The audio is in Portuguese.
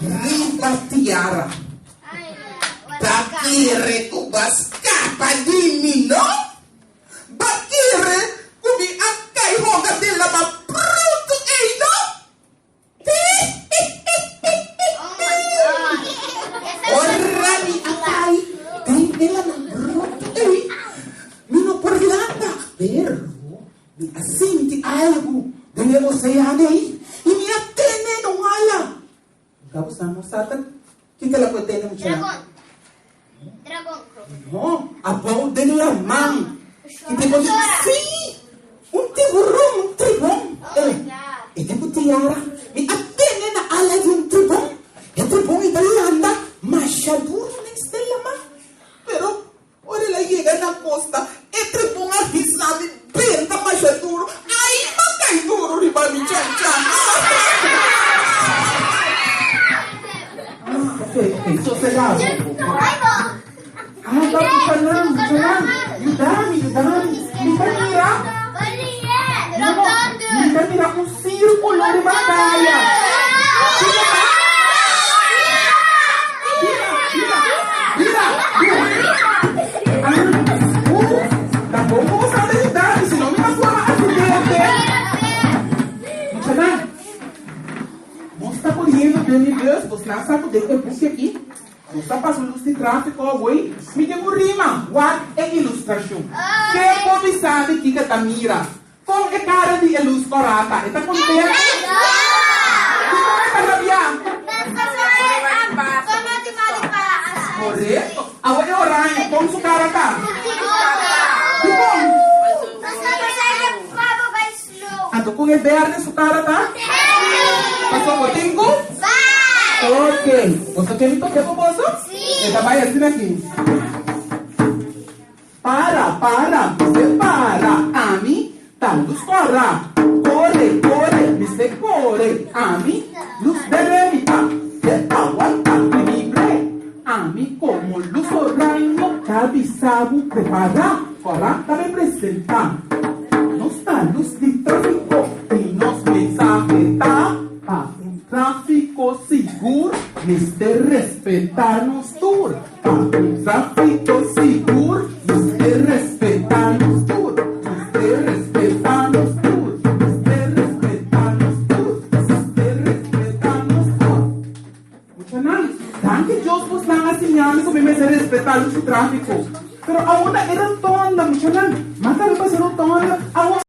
Riba Tiara. Bakire kubas kapadimi, no? Bakire kubi akay hoga dila ma bruto eh, no? Orani akay dila ma bruto eh. Mino parlata, pero assim ti algo dele sayane ini atene no ala. Tapos na mo sa atin, kikala ko atene mo siya. Dragon. No, about the lamang. Hindi mo si un tiburong, un tribong. Hindi mo tiyara. May atene na alay yung tribong. Yung tribong italanda, masyaduro na isang lamang. Pero, wala lang yigan ng posta, tribong ang hisabi, benta masyaduro. Ay, magkaiduro ni Mami Chan-Chan. Okay, so salamat. Bakit ka lang? Yudami. Hindi ka nira? Hindi ka nira kung sirkulo ni Mataya. Dila! Tapos mo sa atin yung dami. Sino may magwa ka-asidente? Machanan, mostra correndo de Deus, você não sabe de que busca aqui. Está passando luz de tráfico, oi? Me deu rima. What é ilustração? Que povo sabe que tá mira? Com é cara de luz corata? Está contente? Como é que rabia? Correto. Agora é orange. Como sua cara tá? Ando com é verde, sua cara tá? Passou por tempo? Ok. Você quer me tocar com o bolso? Sim. Então vai assim aqui. Para. Você para. A mim, tá luz corra. Corre. Você corre. A mim, luz derreta. Você aguanta. Libre. A mim, como luz orraino. Cabe sabe preparar. Corra, tá me apresentar. Nos está luz de tráfico. E nos mensajes tá. Tráfico seguro, Mr. Respetar-nos tur. Tráfico seguro, Mr. Respetar-nos tur. Mr. Respetar-nos tur. Mr. Respetar-nos tur. Mr. Respetar-nos tur. Mucho nice. Danke Dios vos dan a señales como me se respetar o tráfico. Pero ahora era tonda, mucho nice. Más tarde pasó tonda. Ahora